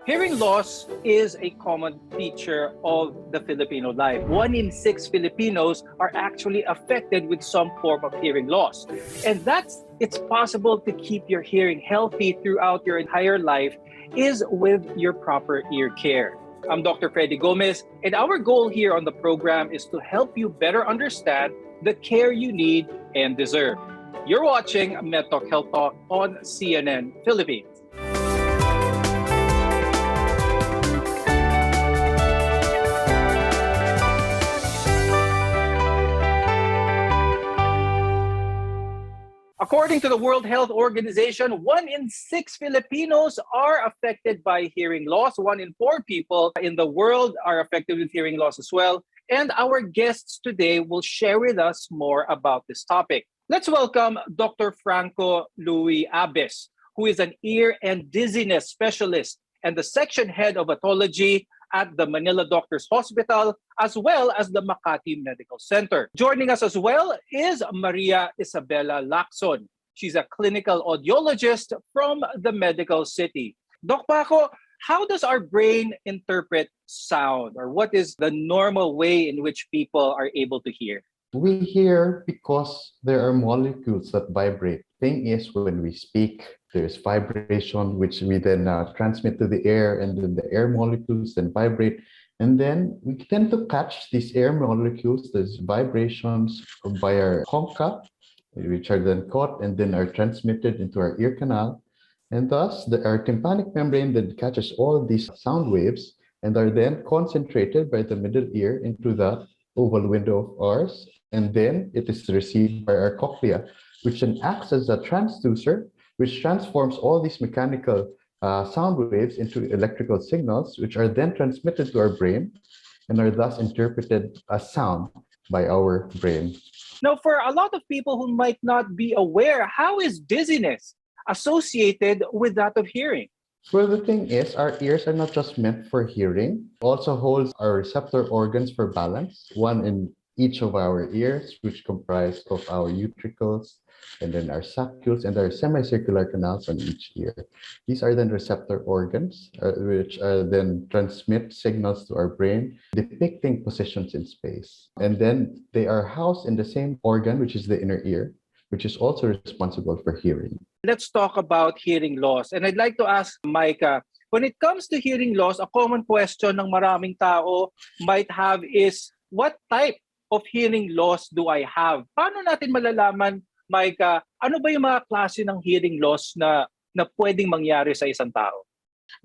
Hearing loss is a common feature of the Filipino life. 1 in 6 Filipinos are actually affected with some form of hearing loss. And it's possible to keep your hearing healthy throughout your entire life is with your proper ear care. I'm Dr. Freddy Gomez, and our goal here on the program is to help you better understand the care you need and deserve. You're watching MedTalk Health Talk on CNN Philippines. According to the World Health Organization, 1 in 6 Filipinos are affected by hearing loss. 1 in 4 people in the world are affected with hearing loss as well. And our guests today will share with us more about this topic. Let's welcome Dr. Franco Louis Abes, who is an ear and dizziness specialist and the section head of otology at the Manila Doctors Hospital, as well as the Makati Medical Center. Joining us as well is Maria Isabella Lacson. She's a clinical audiologist from the Medical City. Doc Paco, how does our brain interpret sound, or what is the normal way in which people are able to hear? We hear because there are molecules that vibrate. Thing is, when we speak, there's vibration, which we then transmit to the air, and then the air molecules then vibrate. And then we tend to catch these air molecules, these vibrations by our concha, which are then caught and then are transmitted into our ear canal. And thus, our tympanic membrane then catches all of these sound waves and are then concentrated by the middle ear into the oval window of ours. And then it is received by our cochlea, which then acts as a transducer, which transforms all these mechanical sound waves into electrical signals, which are then transmitted to our brain and are thus interpreted as sound by our brain. Now, for a lot of people who might not be aware, how is dizziness associated with that of hearing? Well, the thing is, our ears are not just meant for hearing, also holds our receptor organs for balance, one in each of our ears, which comprise of our utricles, and then our saccules and our semicircular canals on each ear. These are then receptor organs, which then transmit signals to our brain, depicting positions in space. And then they are housed in the same organ, which is the inner ear, which is also responsible for hearing. Let's talk about hearing loss. And I'd like to ask Micah, when it comes to hearing loss, a common question ng maraming tao might have is, what type of hearing loss do I have? Paano natin malalaman, Micah, ano ba yung mga klase ng hearing loss na pwedeng mangyari sa isang tao?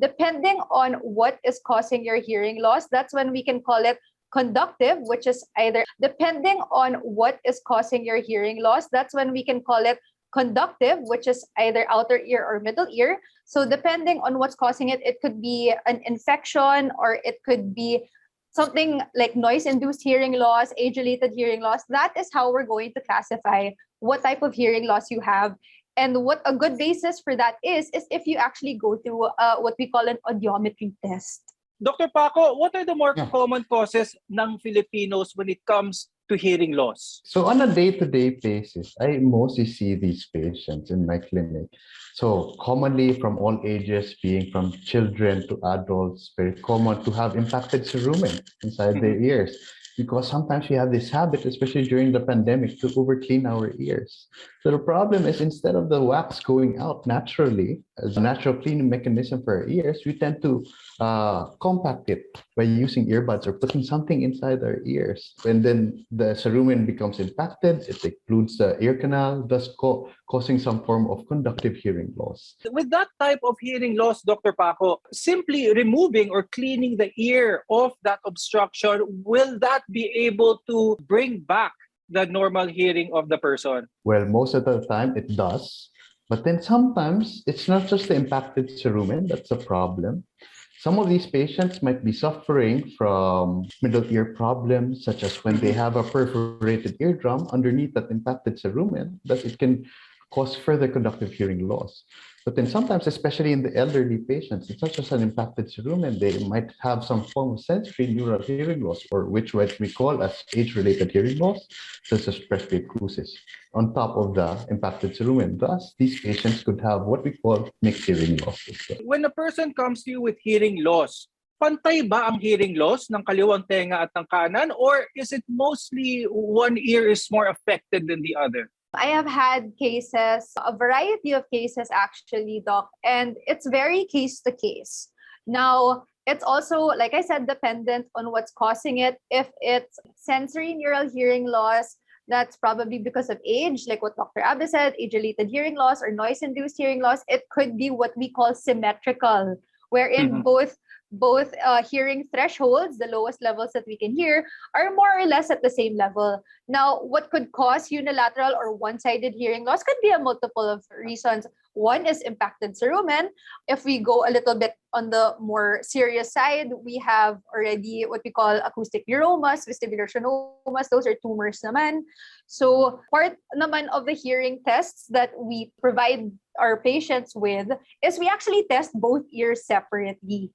Depending on what is causing your hearing loss, that's when we can call it conductive, which is either depending on what is causing your hearing loss, that's when we can call it conductive, which is either outer ear or middle ear. So depending on what's causing it, it could be an infection, or it could be something like noise-induced hearing loss, age-related hearing loss. That is how we're going to classify what type of hearing loss you have. And what a good basis for that is if you actually go through what we call an audiometry test. Dr. Paco, what are the more common causes ng Filipinos when it comes to hearing loss? So on a day-to-day basis, I mostly see these patients in my clinic. So commonly from all ages, being from children to adults, very common to have impacted cerumen inside their ears. Because sometimes we have this habit, especially during the pandemic, to overclean our ears. So the problem is, instead of the wax going out naturally, as a natural cleaning mechanism for our ears, we tend to compact it by using earbuds or putting something inside our ears. And then the cerumen becomes impacted, it occludes the ear canal, thus causing some form of conductive hearing loss. With that type of hearing loss, Dr. Paco, simply removing or cleaning the ear of that obstruction, will that be able to bring back the normal hearing of the person? Well, most of the time it does. But then sometimes it's not just the impacted cerumen that's a problem. Some of these patients might be suffering from middle ear problems, such as when they have a perforated eardrum underneath that impacted cerumen, that it can cause further conductive hearing loss. But then sometimes, especially in the elderly patients, it's not just an impacted cerumen, they might have some form of sensory neural hearing loss, or which what we call as age-related hearing loss, such as presbycusis, on top of the impacted cerumen. Thus, these patients could have what we call mixed hearing loss as well. When a person comes to you with hearing loss, pantay ba ang hearing loss ng kaliwang tenga at ng kanan, or is it mostly one ear is more affected than the other? I have had cases, a variety of cases actually, Doc, and it's very case to case. Now, it's also, like I said, dependent on what's causing it. If it's sensory neural hearing loss, that's probably because of age, like what Dr. Abe said, age-related hearing loss or noise-induced hearing loss. It could be what we call symmetrical, wherein both hearing thresholds, the lowest levels that we can hear, are more or less at the same level. Now, what could cause unilateral or one-sided hearing loss could be a multiple of reasons. One is impacted cerumen. If we go a little bit on the more serious side, we have already what we call acoustic neuromas, vestibular schwannomas. Those are tumors naman. So part naman of the hearing tests that we provide our patients with is we actually test both ears separately.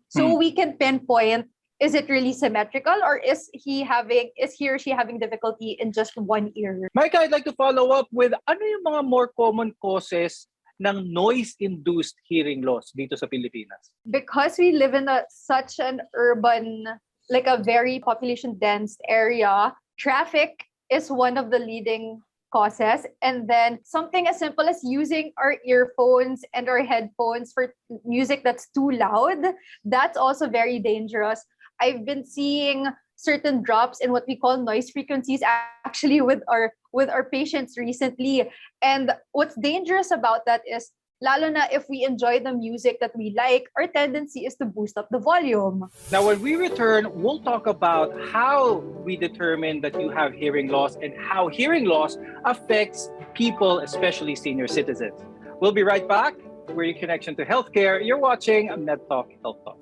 So we can pinpoint, is it really symmetrical, or is he or she having difficulty in just one ear? Micah, I'd like to follow up with ano yung mga more common causes ng noise-induced hearing loss dito sa Pilipinas? Because we live in such an urban, like a very population-dense area, traffic is one of the leading causes, and then something as simple as using our earphones and our headphones for music that's too loud, that's also very dangerous. I've been seeing certain drops in what we call noise frequencies actually with our patients recently, and what's dangerous about that is, lalo na if we enjoy the music that we like, our tendency is to boost up the volume. Now, when we return, we'll talk about how we determine that you have hearing loss and how hearing loss affects people, especially senior citizens. We'll be right back. We're your connection to healthcare. You're watching Med Talk Health Talk.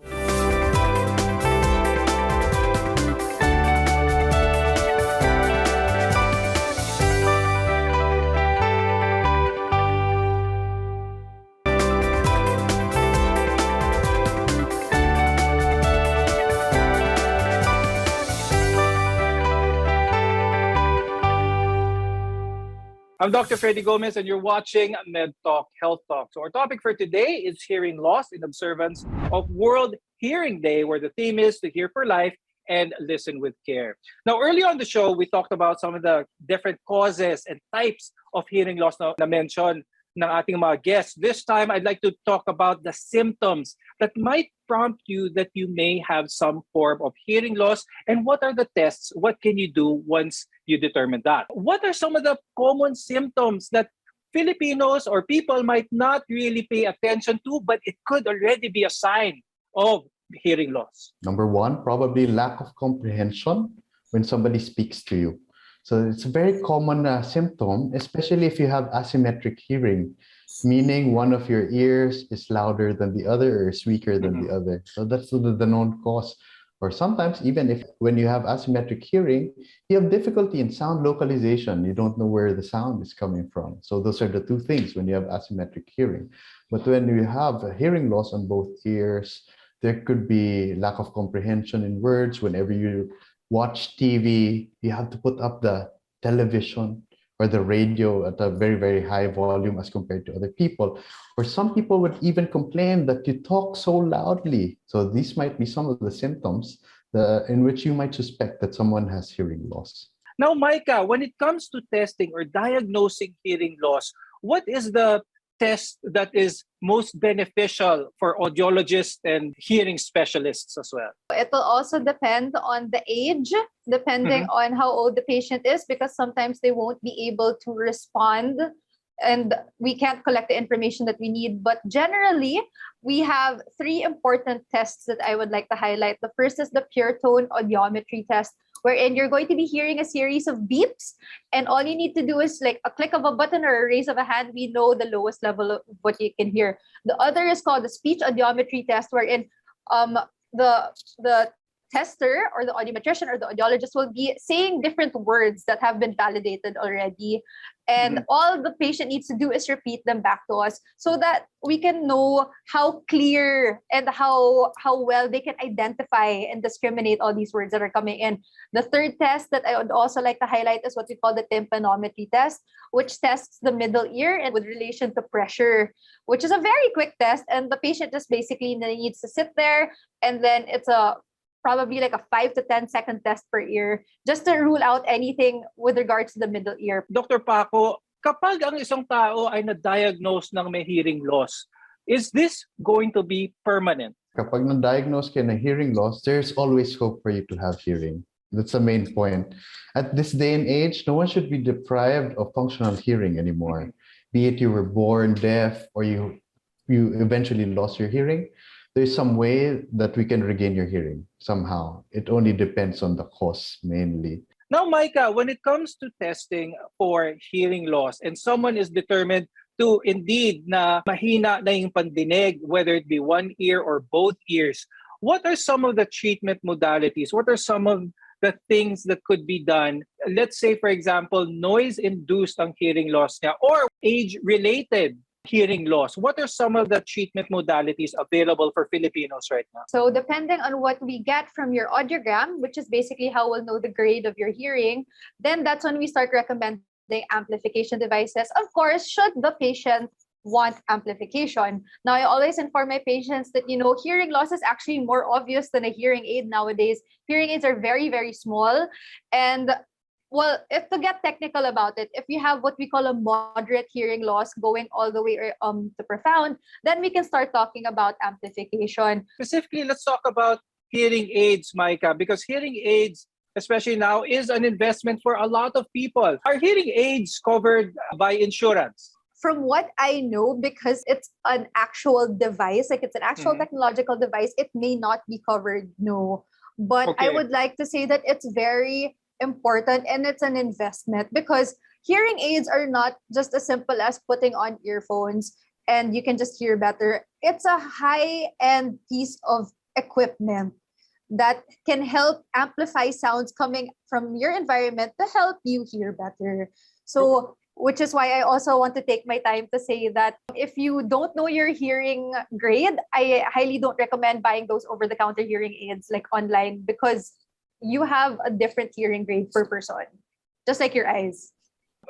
I'm Dr. Freddy Gomez, and you're watching Med Talk Health Talk. So our topic for today is hearing loss in observance of World Hearing Day, where the theme is to hear for life and listen with care. Now, earlier on the show, we talked about some of the different causes and types of hearing loss na mention ng ating mga guests. This time, I'd like to talk about the symptoms that might prompt you that you may have some form of hearing loss, and what are the tests? What can you do once you determine that? What are some of the common symptoms that Filipinos or people might not really pay attention to, but it could already be a sign of hearing loss? Number one, probably lack of comprehension when somebody speaks to you. So it's a very common symptom, especially if you have asymmetric hearing, meaning one of your ears is louder than the other or is weaker than the other. So that's the known cause. Or sometimes even if when you have asymmetric hearing, you have difficulty in sound localization. You don't know where the sound is coming from. So those are the two things when you have asymmetric hearing. But when you have a hearing loss on both ears, there could be lack of comprehension in words. Whenever you watch TV, you have to put up the television or the radio at a very, very high volume as compared to other people. Or some people would even complain that you talk so loudly. So these might be some of the symptoms in which you might suspect that someone has hearing loss. Now, Micah, when it comes to testing or diagnosing hearing loss, what is the test that is most beneficial for audiologists and hearing specialists as well? It will also depend on the age, depending on how old the patient is, because sometimes they won't be able to respond and we can't collect the information that we need. But generally, we have three important tests that I would like to highlight. The first is the pure tone audiometry test, wherein you're going to be hearing a series of beeps, and all you need to do is like a click of a button or a raise of a hand, we know the lowest level of what you can hear. The other is called the speech audiometry test, wherein the tester or the audiometrician or the audiologist will be saying different words that have been validated already. And all the patient needs to do is repeat them back to us so that we can know how clear and how well they can identify and discriminate all these words that are coming in. The third test that I would also like to highlight is what we call the tympanometry test, which tests the middle ear and with relation to pressure, which is a very quick test. And the patient just basically needs to sit there, and then it's probably like a 5 to 10 second test per ear just to rule out anything with regards to the middle ear. Dr. Paco, kapag ang isang tao ay na-diagnose ng may hearing loss, is this going to be permanent? Kapag na-diagnose ka ng hearing loss, there's always hope for you to have hearing. That's the main point. At this day and age, no one should be deprived of functional hearing anymore. Be it you were born deaf or you eventually lost your hearing, there's some way that we can regain your hearing somehow. It only depends on the cause mainly. Now, Micah, when it comes to testing for hearing loss and someone is determined to indeed na mahina na yung pandinig, whether it be one ear or both ears, what are some of the treatment modalities? What are some of the things that could be done? Let's say, for example, noise-induced ang hearing loss niya or age-related hearing loss. What are some of the treatment modalities available for Filipinos right now? So depending on what we get from your audiogram, which is basically how we'll know the grade of your hearing, then that's when we start recommending amplification devices. Of course, should the patient want amplification. Now, I always inform my patients that, hearing loss is actually more obvious than a hearing aid nowadays. Hearing aids are very, very small. And well, if to get technical about it, if you have what we call a moderate hearing loss going all the way to profound, then we can start talking about amplification. Specifically, let's talk about hearing aids, Micah, because hearing aids, especially now, is an investment for a lot of people. Are hearing aids covered by insurance? From what I know, because it's an actual device, like it's an actual technological device, it may not be covered, no. But I would like to say that it's very important and it's an investment because hearing aids are not just as simple as putting on earphones and you can just hear better. It's a high-end piece of equipment that can help amplify sounds coming from your environment to help you hear better. So, which is why I also want to take my time to say that if you don't know your hearing grade, I highly don't recommend buying those over-the-counter hearing aids like online because you have a different hearing grade per person, just like your eyes.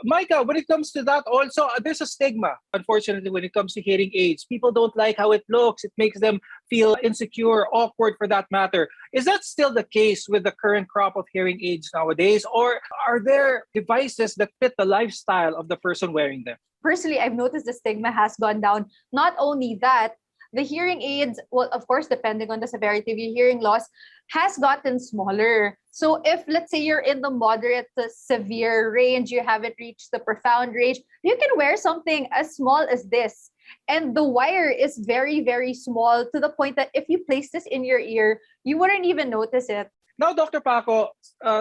Micah, when it comes to that also, there's a stigma, unfortunately, when it comes to hearing aids. People don't like how it looks. It makes them feel insecure, awkward for that matter. Is that still the case with the current crop of hearing aids nowadays? Or are there devices that fit the lifestyle of the person wearing them? Personally, I've noticed the stigma has gone down. Not only that, the hearing aids, well, of course, depending on the severity of your hearing loss, has gotten smaller. So if, let's say, you're in the moderate to severe range, you haven't reached the profound range, you can wear something as small as this. And the wire is very, very small to the point that if you place this in your ear, you wouldn't even notice it. Now, Dr. Paco,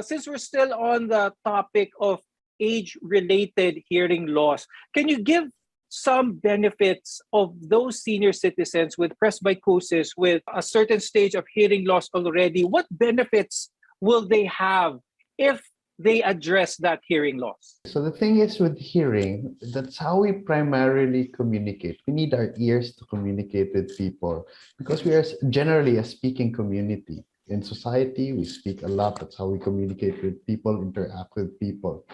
since we're still on the topic of age-related hearing loss, can you give some benefits of those senior citizens with presbycusis, with a certain stage of hearing loss already? What benefits will they have if they address that hearing loss? So the thing is with hearing, that's how we primarily communicate. We need our ears to communicate with people because we are generally a speaking community. In society, we speak a lot. That's how we communicate with people, interact with people.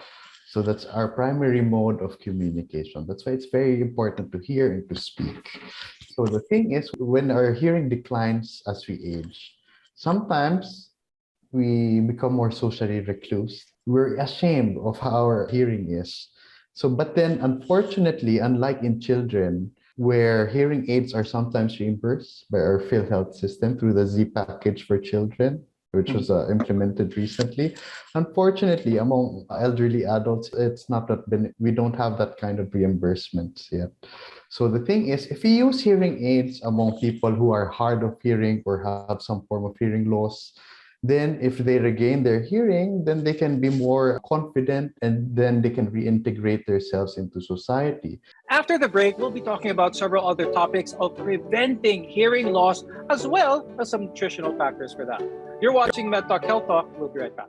So that's our primary mode of communication. That's why it's very important to hear and to speak. So the thing is, when our hearing declines as we age, sometimes we become more socially recluse. We're ashamed of how our hearing is. So, but then unfortunately, unlike in children, where hearing aids are sometimes reimbursed by our PhilHealth system through the Z package for children, which was implemented recently. Unfortunately, among elderly adults, it's not that we don't have that kind of reimbursements yet. So the thing is, if we use hearing aids among people who are hard of hearing or have some form of hearing loss, Then if they regain their hearing, then they can be more confident and then they can reintegrate themselves into society. After the break, we'll be talking about several other topics of preventing hearing loss, as well as some nutritional factors for that. You're watching MedTalk Health Talk. We'll be right back.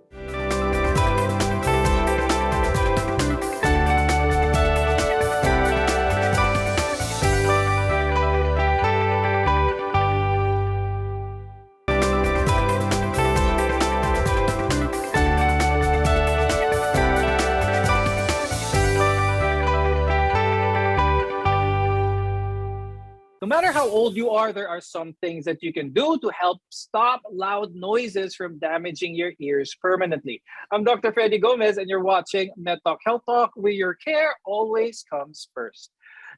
No matter how old you are, there are some things that you can do to help stop loud noises from damaging your ears permanently. I'm Dr. Freddy Gomez, and you're watching MedTalk Health Talk, where your care always comes first.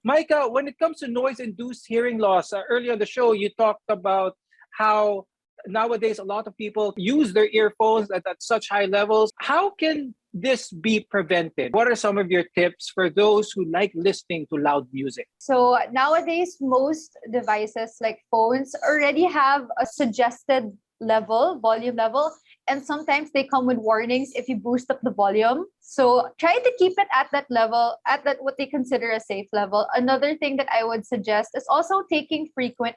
Micah, when it comes to noise-induced hearing loss, earlier on the show, you talked about how nowadays a lot of people use their earphones at such high levels. How can this be prevented? What are some of your tips for those who like listening to loud music? So nowadays, most devices like phones already have a suggested volume level, and sometimes they come with warnings if you boost up the volume. So try to keep it at that level, at that what they consider a safe level. Another thing that I would suggest is also taking frequent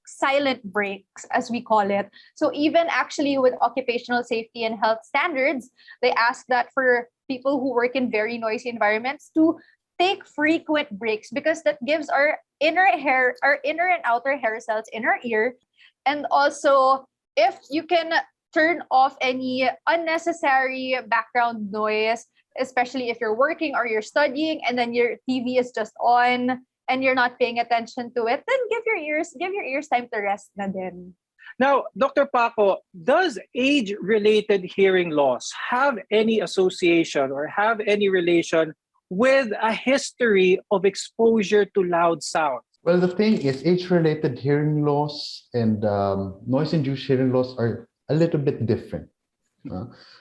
silent breaks, as we call it. So even actually with occupational safety and health standards, they ask that for people who work in very noisy environments to take frequent breaks, because that gives our inner and outer hair cells in our ear. And also, if you can turn off any unnecessary background noise, especially if you're working or you're studying and then your TV is just on and you're not paying attention to it, then give your ears time to rest na din. Now, Dr. Paco, does age-related hearing loss have any association or have any relation with a history of exposure to loud sounds? Well, the thing is, age-related hearing loss and noise-induced hearing loss are a little bit different.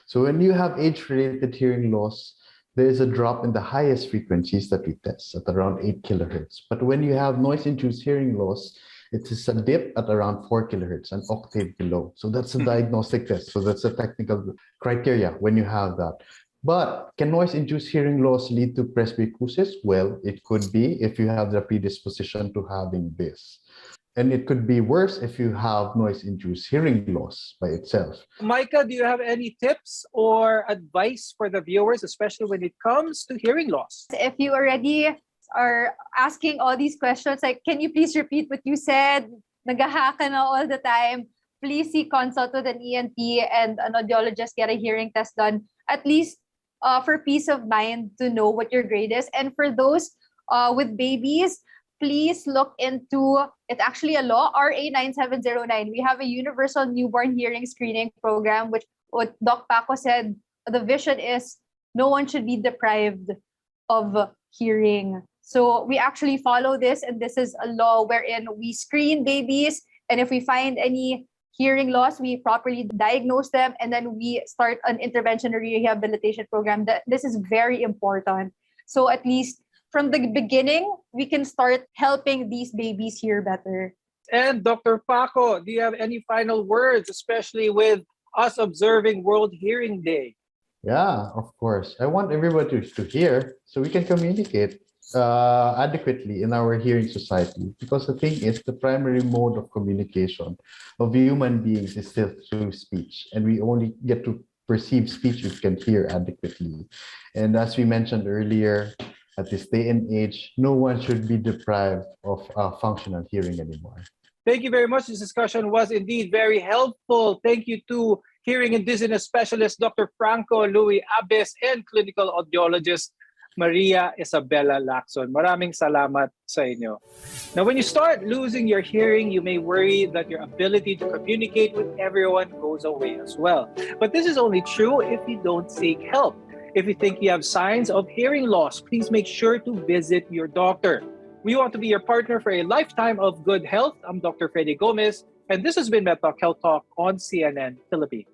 So when you have age-related hearing loss, there is a drop in the highest frequencies that we test at around 8 kilohertz. But when you have noise-induced hearing loss, it is a dip at around 4 kilohertz, an octave below. So that's a diagnostic test. So that's a technical criteria when you have that. But can noise-induced hearing loss lead to presbycusis? Well, it could be if you have the predisposition to having this. And it could be worse if you have noise-induced hearing loss by itself. Micah, do you have any tips or advice for the viewers, especially when it comes to hearing loss? If you already are asking all these questions, like, can you please repeat what you said? Nagaha ka na all the time. Please see consult with an ENT and an audiologist, get a hearing test done, at least for peace of mind to know what your grade is. And for those with babies, please look into, it's actually a law, RA 9709. We have a universal newborn hearing screening program, which what Doc Paco said, the vision is no one should be deprived of hearing. So we actually follow this, and this is a law wherein we screen babies, and if we find any hearing loss, we properly diagnose them, and then we start an intervention or rehabilitation program. This is very important. So at least from the beginning, we can start helping these babies hear better. And Dr. Paco, do you have any final words, especially with us observing World Hearing Day? Yeah, of course. I want everybody to hear so we can communicate adequately in our hearing society. Because the thing is, the primary mode of communication of human beings is still through speech. And we only get to perceive speech if we can hear adequately. And as we mentioned earlier, at this day and age, no one should be deprived of functional hearing anymore. Thank you very much. This discussion was indeed very helpful. Thank you to hearing and dizziness specialist Dr. Franco Louis Abes and clinical audiologist Maria Isabella Lacson. Maraming salamat sa inyo. Now, when you start losing your hearing, you may worry that your ability to communicate with everyone goes away as well. But this is only true if you don't seek help. If you think you have signs of hearing loss, please make sure to visit your doctor. We want to be your partner for a lifetime of good health. I'm Dr. Freddy Gomez, and this has been MedTalk Health Talk on CNN Philippines.